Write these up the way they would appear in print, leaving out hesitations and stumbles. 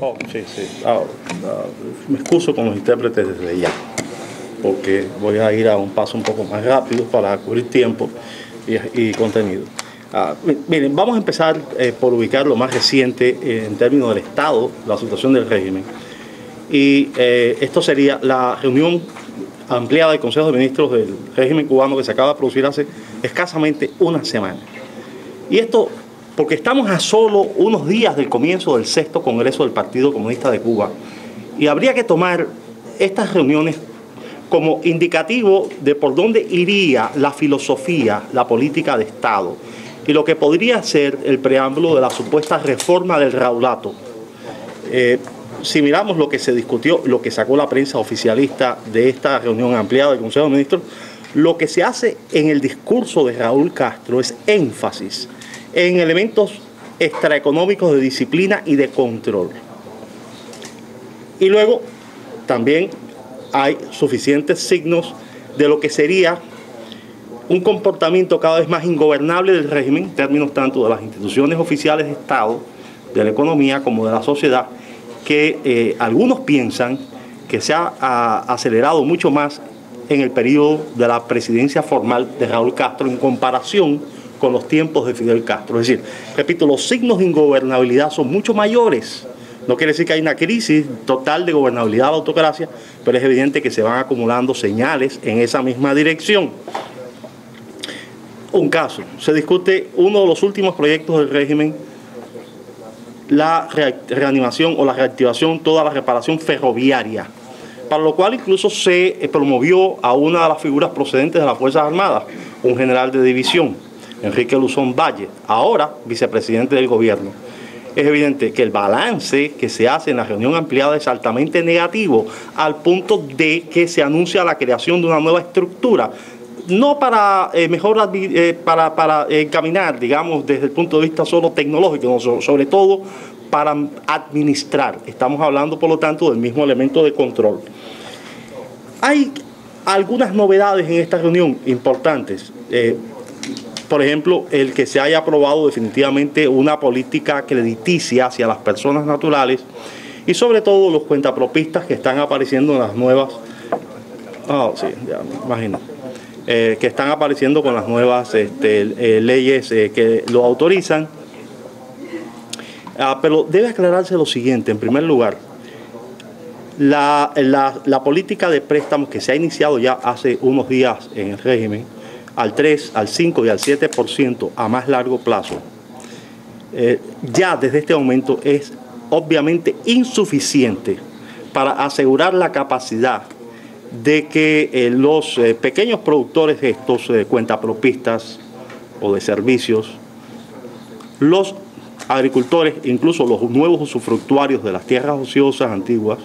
Oh, sí, sí. Me excuso con los intérpretes desde ya, porque voy a ir a un paso un poco más rápido para cubrir tiempo y contenido. Miren, vamos a empezar por ubicar lo más reciente en términos del estado, la situación del régimen. Y esto sería la reunión ampliada del Consejo de Ministros del régimen cubano que se acaba de producir hace escasamente una semana. Y esto porque estamos a solo unos días del comienzo del 6º Congreso del Partido Comunista de Cuba. Y habría que tomar estas reuniones como indicativo de por dónde iría la filosofía, la política de Estado y lo que podría ser el preámbulo de la supuesta reforma del Raulato. Si miramos lo que se discutió, lo que sacó la prensa oficialista de esta reunión ampliada del Consejo de Ministros, lo que se hace en el discurso de Raúl Castro es énfasis en elementos extraeconómicos de disciplina y de control. Y luego también hay suficientes signos de lo que sería un comportamiento cada vez más ingobernable del régimen, en términos tanto de las instituciones oficiales de Estado, de la economía, como de la sociedad, que algunos piensan que se ha acelerado mucho más en el periodo de la presidencia formal de Raúl Castro en comparación con los tiempos de Fidel Castro. Es decir, repito, los signos de ingobernabilidad son mucho mayores. No quiere decir que hay una crisis total de gobernabilidad de la autocracia, pero es evidente que se van acumulando señales en esa misma dirección. Un caso, se discute uno de los últimos proyectos del régimen, la reanimación o la reactivación, toda la reparación ferroviaria, para lo cual incluso se promovió a una de las figuras procedentes de las Fuerzas Armadas, un general de división, Enrique Luzón Valle, ahora vicepresidente del gobierno. Es evidente que el balance que se hace en la reunión ampliada es altamente negativo, al punto de que se anuncia la creación de una nueva estructura, no para para encaminar, digamos, desde el punto de vista solo tecnológico, no, sobre todo para administrar. Estamos hablando, por lo tanto, del mismo elemento de control. Hay algunas novedades en esta reunión importantes. Por ejemplo, el que se haya aprobado definitivamente una política crediticia hacia las personas naturales y sobre todo los cuentapropistas que están apareciendo en las nuevas... sí, ya me imagino. Que están apareciendo con las nuevas leyes que lo autorizan. Pero debe aclararse lo siguiente, en primer lugar, la política de préstamos que se ha iniciado ya hace unos días en el régimen, al 3, al 5 y al 7% a más largo plazo, ya desde este momento es obviamente insuficiente para asegurar la capacidad de que los pequeños productores de estos cuentapropistas o de servicios, los agricultores, incluso los nuevos usufructuarios de las tierras ociosas antiguas,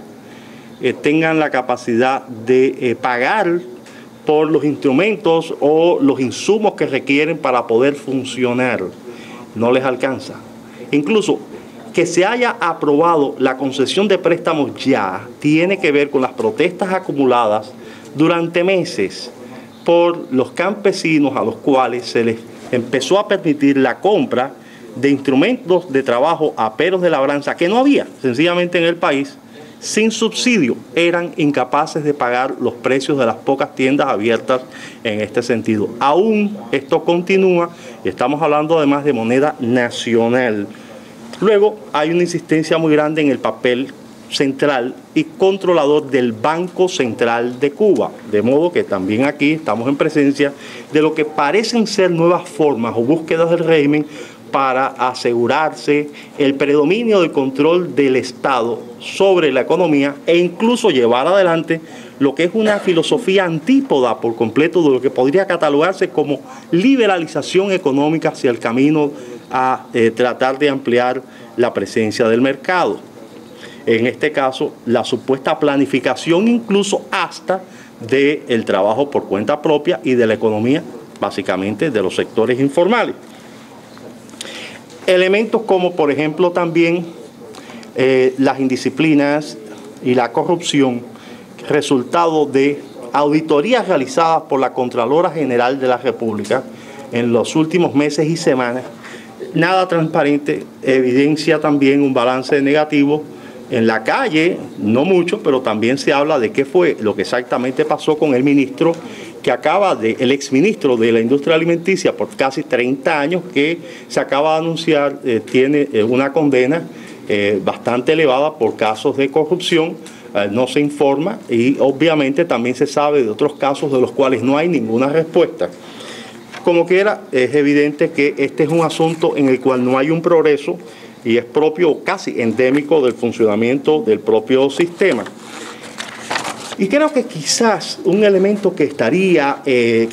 tengan la capacidad de pagar por los instrumentos o los insumos que requieren para poder funcionar. No les alcanza. Incluso que se haya aprobado la concesión de préstamos ya tiene que ver con las protestas acumuladas durante meses por los campesinos a los cuales se les empezó a permitir la compra de instrumentos de trabajo a peros de labranza que no había sencillamente en el país, sin subsidio. Eran incapaces de pagar los precios de las pocas tiendas abiertas en este sentido. Aún esto continúa y estamos hablando además de moneda nacional. Luego hay una insistencia muy grande en el papel central y controlador del Banco Central de Cuba, de modo que también aquí estamos en presencia de lo que parecen ser nuevas formas o búsquedas del régimen para asegurarse el predominio del control del Estado sobre la economía e incluso llevar adelante lo que es una filosofía antípoda por completo de lo que podría catalogarse como liberalización económica hacia el camino a tratar de ampliar la presencia del mercado. En este caso, la supuesta planificación incluso hasta del trabajo por cuenta propia y de la economía, básicamente de los sectores informales. Elementos como, por ejemplo, también las indisciplinas y la corrupción, resultado de auditorías realizadas por la Contralora General de la República en los últimos meses y semanas, nada transparente, evidencia también un balance negativo En la calle, no mucho, pero también se habla de qué fue lo que exactamente pasó con el ministro el exministro de la industria alimenticia por casi 30 años, que se acaba de anunciar, tiene una condena bastante elevada por casos de corrupción. No se informa y obviamente también se sabe de otros casos de los cuales no hay ninguna respuesta. Como quiera, es evidente que este es un asunto en el cual no hay un progreso y es propio, casi endémico, del funcionamiento del propio sistema. Y creo que quizás un elemento que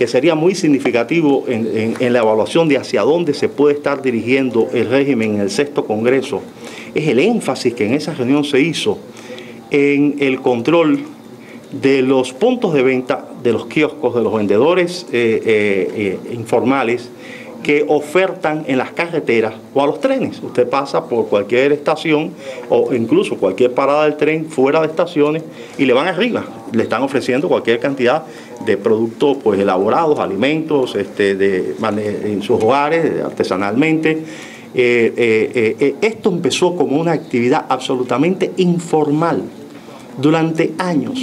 sería muy significativo en la evaluación de hacia dónde se puede estar dirigiendo el régimen en el 6º Congreso es el énfasis que en esa reunión se hizo en el control de los puntos de venta, de los kioscos, de los vendedores informales que ofertan en las carreteras o a los trenes. Usted pasa por cualquier estación o incluso cualquier parada del tren fuera de estaciones y le van arriba, le están ofreciendo cualquier cantidad de productos pues elaborados, alimentos en sus hogares, artesanalmente. Esto empezó como una actividad absolutamente informal durante años.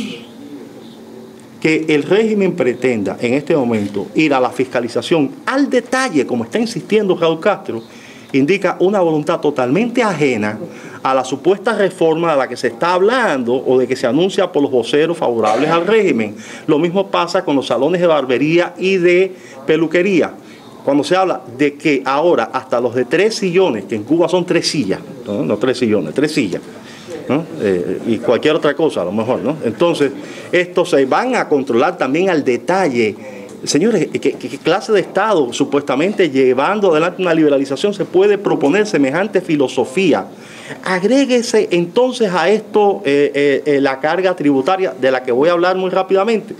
Que el régimen pretenda en este momento ir a la fiscalización al detalle, como está insistiendo Raúl Castro, indica una voluntad totalmente ajena a la supuesta reforma de la que se está hablando o de que se anuncia por los voceros favorables al régimen. Lo mismo pasa con los salones de barbería y de peluquería. Cuando se habla de que ahora hasta los de 3 sillones, que en Cuba son 3 sillas, no 3 sillones, 3 sillas, ¿no? Y cualquier otra cosa a lo mejor, ¿no? Entonces, estos se van a controlar también al detalle. Señores, ¿qué clase de Estado supuestamente llevando adelante una liberalización se puede proponer semejante filosofía? Agréguese entonces a esto la carga tributaria de la que voy a hablar muy rápidamente,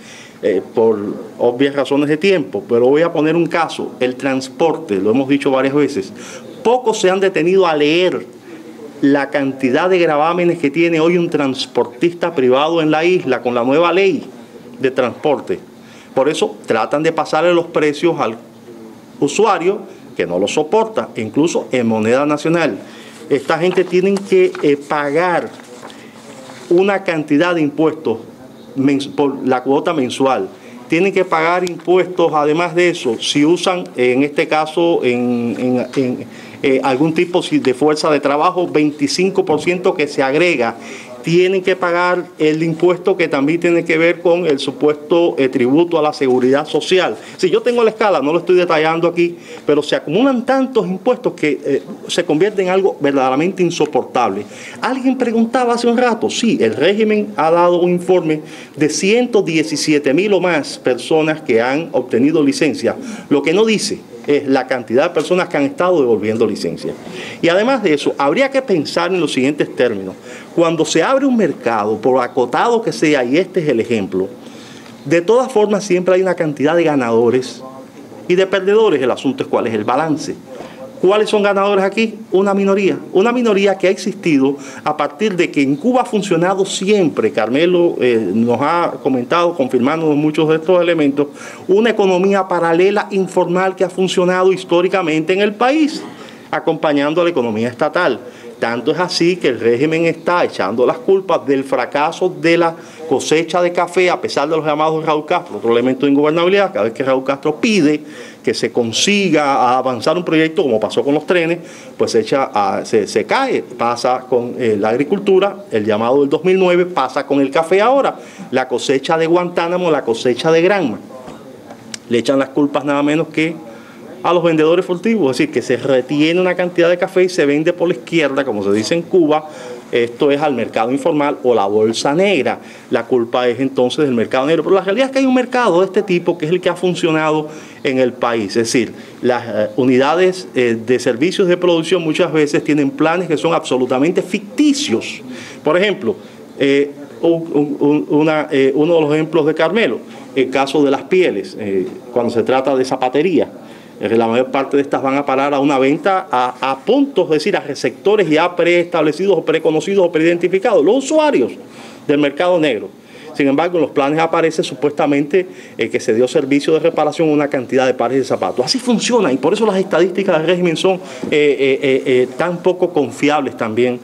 por obvias razones de tiempo, pero voy a poner un caso, el transporte, lo hemos dicho varias veces. Pocos se han detenido a leer la cantidad de gravámenes que tiene hoy un transportista privado en la isla con la nueva ley de transporte. Por eso tratan de pasarle los precios al usuario que no lo soporta, incluso en moneda nacional. Esta gente tiene que pagar una cantidad de impuestos por la cuota mensual. Tienen que pagar impuestos, además de eso, si usan, en este caso, algún tipo de fuerza de trabajo, 25% que se agrega. Tienen que pagar el impuesto que también tiene que ver con el supuesto tributo a la seguridad social. Si yo tengo la escala, no lo estoy detallando aquí, pero se acumulan tantos impuestos que se convierte en algo verdaderamente insoportable. Alguien preguntaba hace un rato, sí, el régimen ha dado un informe de 117.000 o más personas que han obtenido licencia. Lo que no dice es la cantidad de personas que han estado devolviendo licencia. Y además de eso, habría que pensar en los siguientes términos. Cuando se abre un mercado, por acotado que sea, y este es el ejemplo, de todas formas siempre hay una cantidad de ganadores y de perdedores. El asunto es cuál es el balance. ¿Cuáles son ganadores aquí? Una minoría que ha existido a partir de que en Cuba ha funcionado siempre, Carmelo nos ha comentado, confirmando muchos de estos elementos, una economía paralela informal que ha funcionado históricamente en el país, acompañando a la economía estatal. Tanto es así que el régimen está echando las culpas del fracaso de la cosecha de café, a pesar de los llamados de Raúl Castro, otro elemento de ingobernabilidad. Cada vez que Raúl Castro pide que se consiga avanzar un proyecto, como pasó con los trenes, pues se cae. Pasa con la agricultura, el llamado del 2009, pasa con el café ahora, la cosecha de Guantánamo, la cosecha de Granma. Le echan las culpas nada menos que a los vendedores furtivos, es decir, que se retiene una cantidad de café y se vende por la izquierda, como se dice en Cuba. Esto es al mercado informal o la bolsa negra. La culpa es entonces del mercado negro. Pero la realidad es que hay un mercado de este tipo que es el que ha funcionado en el país. Es decir, las unidades de servicios de producción muchas veces tienen planes que son absolutamente ficticios. Por ejemplo, uno de los ejemplos de Carmelo, el caso de las pieles, cuando se trata de zapatería. La mayor parte de estas van a parar a una venta a puntos, es decir, a receptores ya preestablecidos o preconocidos o preidentificados, los usuarios del mercado negro. Sin embargo, en los planes aparece supuestamente que se dio servicio de reparación a una cantidad de pares de zapatos. Así funciona y por eso las estadísticas del régimen son tan poco confiables también.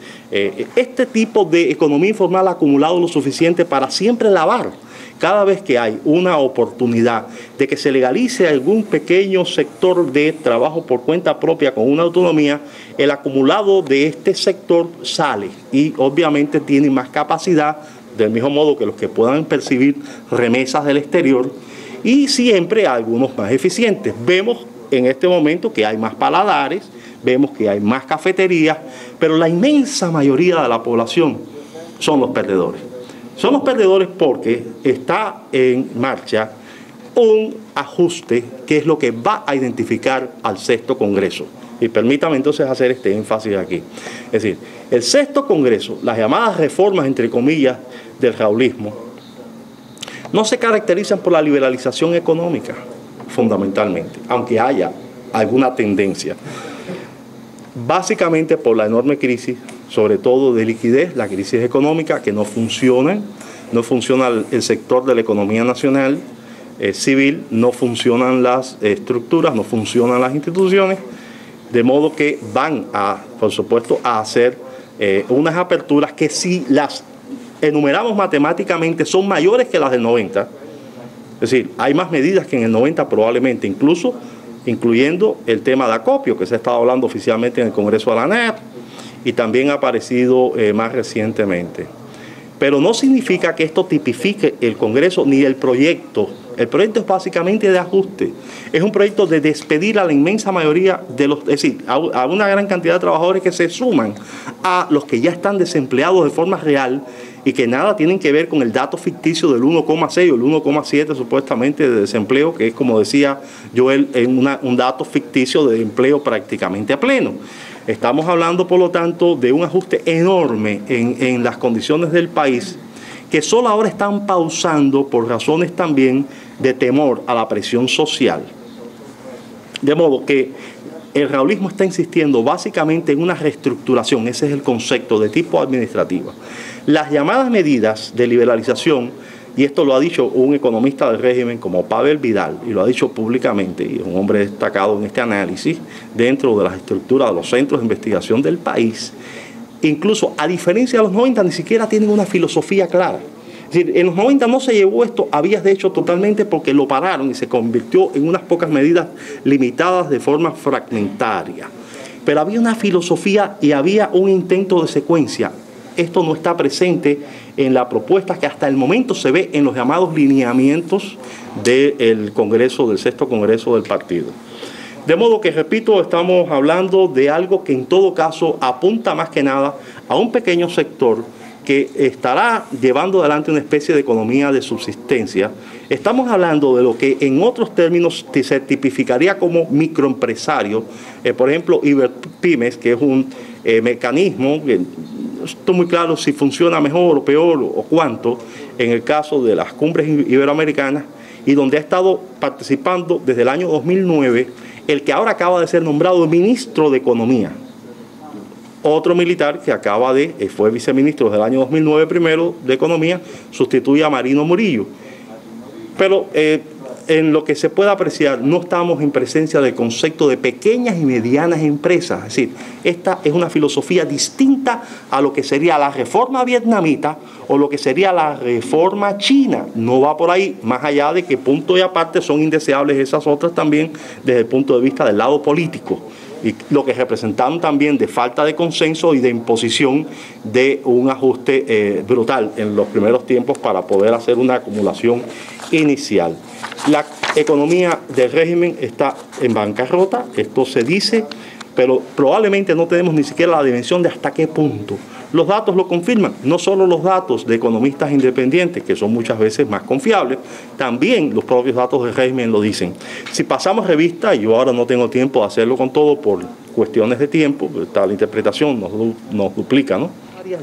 Este tipo de economía informal ha acumulado lo suficiente para siempre lavar. Cada vez que hay una oportunidad de que se legalice algún pequeño sector de trabajo por cuenta propia con una autonomía, el acumulado de este sector sale y obviamente tiene más capacidad, del mismo modo que los que puedan percibir remesas del exterior, y siempre algunos más eficientes. Vemos en este momento que hay más paladares, vemos que hay más cafeterías, pero la inmensa mayoría de la población son los perdedores. Son los perdedores porque está en marcha un ajuste que es lo que va a identificar al sexto Congreso. Y permítame entonces hacer este énfasis aquí. Es decir, el sexto Congreso, las llamadas reformas, entre comillas, del raulismo, no se caracterizan por la liberalización económica, fundamentalmente, aunque haya alguna tendencia. Básicamente por la enorme crisis, sobre todo de liquidez, la crisis económica, que no funciona el sector de la economía nacional civil, no funcionan las estructuras, no funcionan las instituciones, de modo que van a, por supuesto, a hacer unas aperturas que si las enumeramos matemáticamente son mayores que las del 90, es decir, hay más medidas que en el 90 probablemente, incluyendo el tema de acopio, que se ha estado hablando oficialmente en el Congreso de la ANEP y también ha aparecido más recientemente. Pero no significa que esto tipifique el Congreso ni el proyecto. El proyecto es básicamente de ajuste. Es un proyecto de despedir a la inmensa mayoría de los, es decir, a una gran cantidad de trabajadores que se suman a los que ya están desempleados de forma real y que nada tienen que ver con el dato ficticio del 1,6 o el 1,7 supuestamente de desempleo, que es, como decía Joel, un dato ficticio de empleo prácticamente pleno. Estamos hablando, por lo tanto, de un ajuste enorme en las condiciones del país, que solo ahora están pausando por razones también de temor a la presión social. De modo que el raulismo está insistiendo básicamente en una reestructuración, ese es el concepto de tipo administrativo. Las llamadas medidas de liberalización, y esto lo ha dicho un economista del régimen como Pavel Vidal, y lo ha dicho públicamente, y es un hombre destacado en este análisis, dentro de las estructuras de los centros de investigación del país, incluso a diferencia de los 90, ni siquiera tienen una filosofía clara. Es decir, en los 90 no se llevó esto a vías de hecho totalmente porque lo pararon y se convirtió en unas pocas medidas limitadas de forma fragmentaria. Pero había una filosofía y había un intento de secuencia. Esto no está presente en la propuesta que hasta el momento se ve en los llamados lineamientos del Congreso, del sexto Congreso del partido. De modo que, repito, estamos hablando de algo que en todo caso apunta más que nada a un pequeño sector que estará llevando adelante una especie de economía de subsistencia. Estamos hablando de lo que en otros términos se tipificaría como microempresario, por ejemplo, Iberpymes, que es un mecanismo que no estoy muy claro si funciona mejor o peor o cuánto en el caso de las cumbres iberoamericanas y donde ha estado participando desde el año 2009 el que ahora acaba de ser nombrado ministro de Economía. Otro militar que fue viceministro desde el año 2009 primero de Economía, sustituye a Marino Murillo. Pero en lo que se puede apreciar, no estamos en presencia del concepto de pequeñas y medianas empresas. Es decir, esta es una filosofía distinta a lo que sería la reforma vietnamita o lo que sería la reforma china. No va por ahí, más allá de que punto y aparte son indeseables esas otras también desde el punto de vista del lado político. Y lo que representaron también de falta de consenso y de imposición de un ajuste brutal en los primeros tiempos para poder hacer una acumulación inicial. La economía del régimen está en bancarrota, esto se dice, pero probablemente no tenemos ni siquiera la dimensión de hasta qué punto. Los datos lo confirman, no solo los datos de economistas independientes, que son muchas veces más confiables, también los propios datos del régimen lo dicen. Si pasamos revista, y yo ahora no tengo tiempo de hacerlo con todo por cuestiones de tiempo, la interpretación nos duplica, ¿no?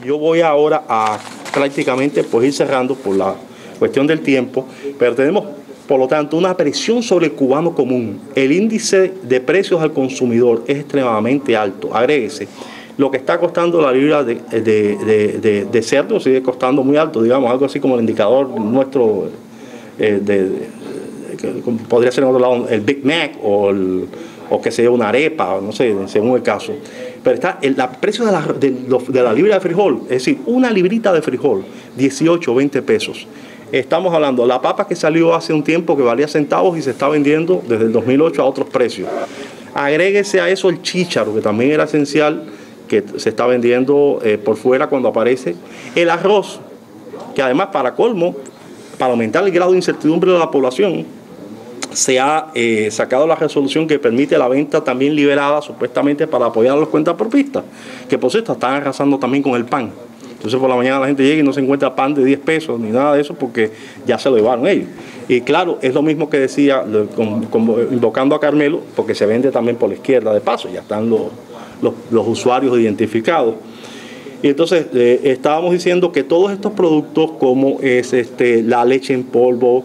Yo voy ahora a prácticamente pues ir cerrando por la cuestión del tiempo, pero tenemos por lo tanto una presión sobre el cubano común. El índice de precios al consumidor es extremadamente alto. Agréguese lo que está costando la libra de cerdo sigue costando muy alto, digamos, algo así como el indicador nuestro, podría ser en otro lado el Big Mac o que sea una arepa, no sé, según el caso. Pero está el precio de la libra de frijol, es decir, una librita de frijol, 18 o 20 pesos. Estamos hablando de la papa que salió hace un tiempo que valía centavos y se está vendiendo desde el 2008 a otros precios. Agréguese a eso el chícharo, que también era esencial, que se está vendiendo por fuera cuando aparece. El arroz, que además para colmo, para aumentar el grado de incertidumbre de la población, se ha sacado la resolución que permite la venta también liberada supuestamente para apoyar a los cuentapropistas, que por cierto están arrasando también con el pan. Entonces por la mañana la gente llega y no se encuentra pan de 10 pesos ni nada de eso porque ya se lo llevaron ellos. Y claro, es lo mismo que decía, invocando a Carmelo, porque se vende también por la izquierda de paso, ya están los usuarios identificados. Y entonces estábamos diciendo que todos estos productos como es la leche en polvo,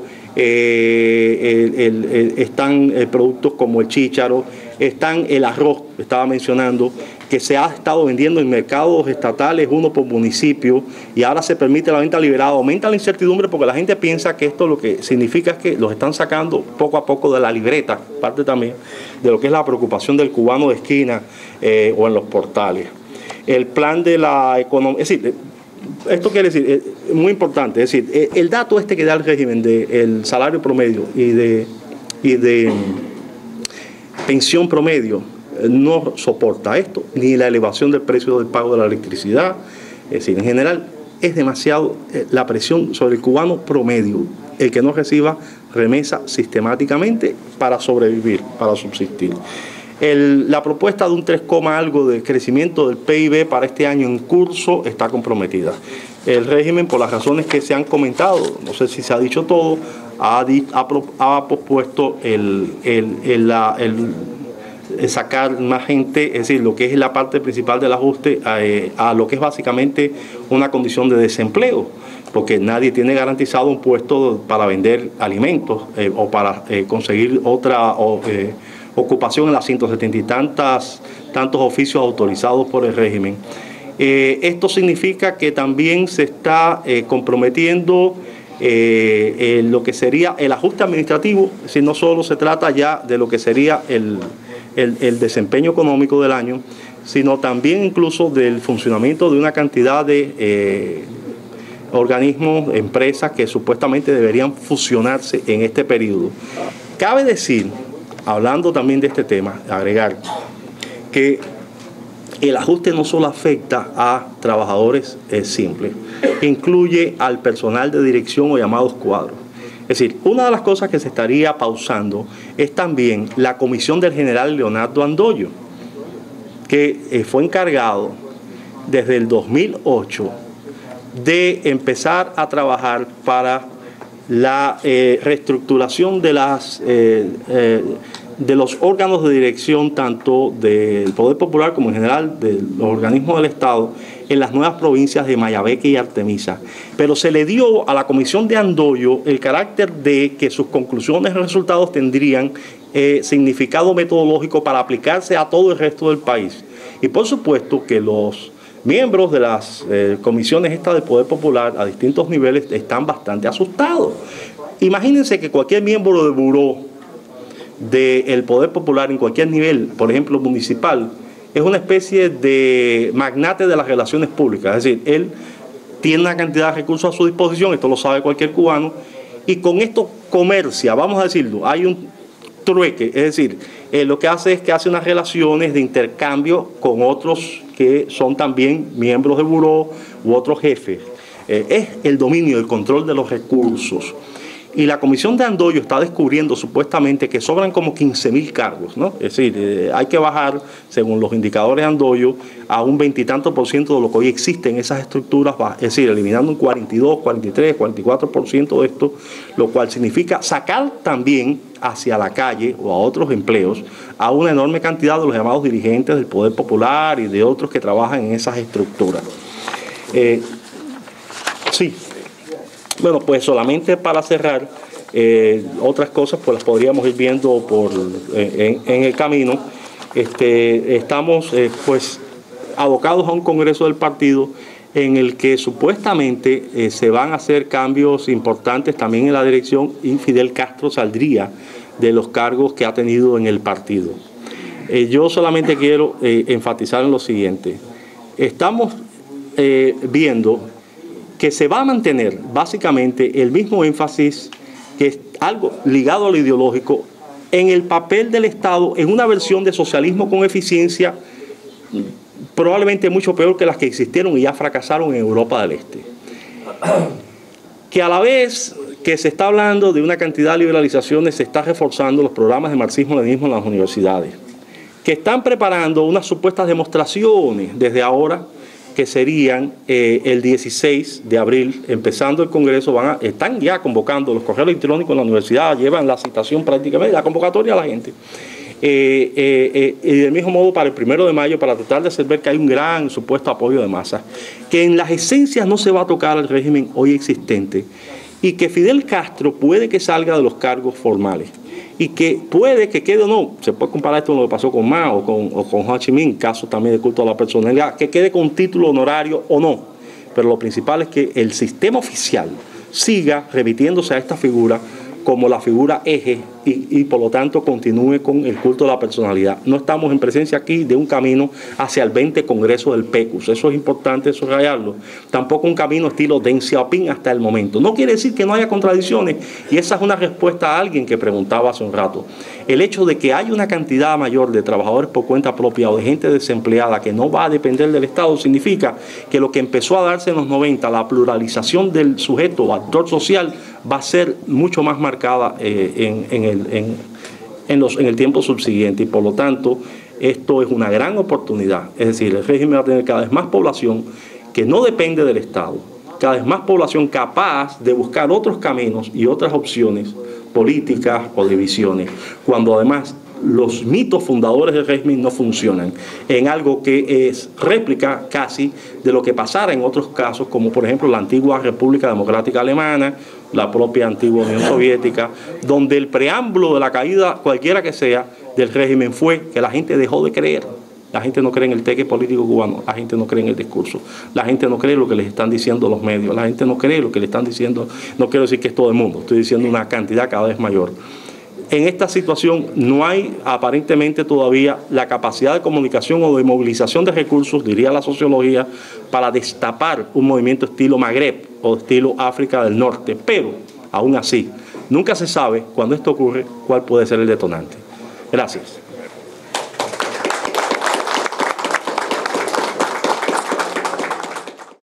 están productos como el chícharo, están el arroz, estaba mencionando, que se ha estado vendiendo en mercados estatales, uno por municipio, y ahora se permite la venta liberada. Aumenta la incertidumbre porque la gente piensa que esto lo que significa es que los están sacando poco a poco de la libreta, parte también de lo que es la preocupación del cubano de esquina o en los portales. El plan de la economía, es decir, esto quiere decir, muy importante, es decir, el dato que da el régimen del salario promedio y de pensión promedio no soporta esto, ni la elevación del precio del pago de la electricidad. Es decir, en general es demasiado la presión sobre el cubano promedio, el que no reciba remesa sistemáticamente para sobrevivir, para subsistir. La propuesta de un 3, algo de crecimiento del PIB para este año en curso está comprometida. El régimen, por las razones que se han comentado, no sé si se ha dicho todo, ha pospuesto sacar más gente, es decir, lo que es la parte principal del ajuste a lo que es básicamente una condición de desempleo, porque nadie tiene garantizado un puesto para vender alimentos o para conseguir otra ocupación en las 170 y tantos oficios autorizados por el régimen. Esto significa que también se está comprometiendo lo que sería el ajuste administrativo, si no solo se trata ya de lo que sería el desempeño económico del año, sino también incluso del funcionamiento de una cantidad de organismos, empresas que supuestamente deberían fusionarse en este periodo. Cabe decir, hablando también de este tema, agregar que el ajuste no solo afecta a trabajadores simples, incluye al personal de dirección o llamados cuadros. Es decir, una de las cosas que se estaría pausando es también la comisión del general Leonardo Andoyo, que fue encargado desde el 2008 de empezar a trabajar para la reestructuración de los órganos de dirección, tanto del Poder Popular como en general de los organismos del Estado, en las nuevas provincias de Mayabeque y Artemisa. Pero se le dio a la comisión de Andoyo el carácter de que sus conclusiones y resultados tendrían significado metodológico para aplicarse a todo el resto del país. Y por supuesto que los miembros de las comisiones estas del Poder Popular a distintos niveles están bastante asustados. Imagínense que cualquier miembro del buró del Poder Popular en cualquier nivel, por ejemplo municipal, es una especie de magnate de las relaciones públicas. Es decir, él tiene una cantidad de recursos a su disposición, esto lo sabe cualquier cubano, y con esto comercia, vamos a decirlo, hay un trueque, es decir, lo que hace es que hace unas relaciones de intercambio con otros que son también miembros del buró u otros jefes. Es el dominio, el control de los recursos. Y la comisión de Andoyo está descubriendo supuestamente que sobran como 15.000 cargos, ¿no? Es decir, hay que bajar, según los indicadores de Andoyo, a un 20 y tanto % de lo que hoy existe en esas estructuras, es decir, eliminando un 42, 43, 44% de esto, lo cual significa sacar también hacia la calle o a otros empleos a una enorme cantidad de los llamados dirigentes del Poder Popular y de otros que trabajan en esas estructuras. Sí. Bueno, pues solamente para cerrar, otras cosas pues las podríamos ir viendo en el camino. Estamos pues abocados a un congreso del partido en el que supuestamente se van a hacer cambios importantes también en la dirección, y Fidel Castro saldría de los cargos que ha tenido en el partido. Yo solamente quiero enfatizar en lo siguiente. Estamos viendo que se va a mantener básicamente el mismo énfasis, que es algo ligado a lo ideológico, en el papel del Estado en una versión de socialismo con eficiencia probablemente mucho peor que las que existieron y ya fracasaron en Europa del Este. Que a la vez que se está hablando de una cantidad de liberalizaciones, se está reforzando los programas de marxismo-leninismo en las universidades, que están preparando unas supuestas demostraciones desde ahora, que serían el 16 de abril, empezando el Congreso, están ya convocando los correos electrónicos en la universidad, llevan la citación prácticamente, la convocatoria a la gente. Y del mismo modo para el 1 de mayo, para tratar de hacer ver que hay un gran supuesto apoyo de masa, que en las esencias no se va a tocar el régimen hoy existente, y que Fidel Castro puede que salga de los cargos formales, y que puede que quede o no, se puede comparar esto con lo que pasó con Mao o con Ho Chi Minh, caso también de culto a la personalidad, que quede con título honorario o no, pero lo principal es que el sistema oficial siga remitiéndose a esta figura como la figura eje y por lo tanto continúe con el culto de la personalidad. No estamos en presencia aquí de un camino hacia el 20 Congreso del PECUS, eso es importante subrayarlo. Tampoco un camino estilo Deng Xiaoping hasta el momento. No quiere decir que no haya contradicciones, y esa es una respuesta a alguien que preguntaba hace un rato. El hecho de que haya una cantidad mayor de trabajadores por cuenta propia o de gente desempleada que no va a depender del Estado, significa que lo que empezó a darse en los 90, la pluralización del sujeto o actor social, va a ser mucho más marcada en el tiempo subsiguiente, y por lo tanto esto es una gran oportunidad. Es decir, el régimen va a tener cada vez más población que no depende del Estado, cada vez más población capaz de buscar otros caminos y otras opciones políticas o de visiones, cuando además los mitos fundadores del régimen no funcionan en algo que es réplica casi de lo que pasara en otros casos, como por ejemplo la antigua República Democrática Alemana, la propia antigua Unión Soviética, donde el preámbulo de la caída, cualquiera que sea, del régimen fue que la gente dejó de creer. La gente no cree en el teque político cubano, la gente no cree en el discurso, la gente no cree lo que les están diciendo los medios, la gente no cree lo que le están diciendo, no quiero decir que es todo el mundo, estoy diciendo una cantidad cada vez mayor. En esta situación no hay aparentemente todavía la capacidad de comunicación o de movilización de recursos, diría la sociología, para destapar un movimiento estilo Magreb o estilo África del Norte, pero aún así, nunca se sabe cuando esto ocurre cuál puede ser el detonante. Gracias.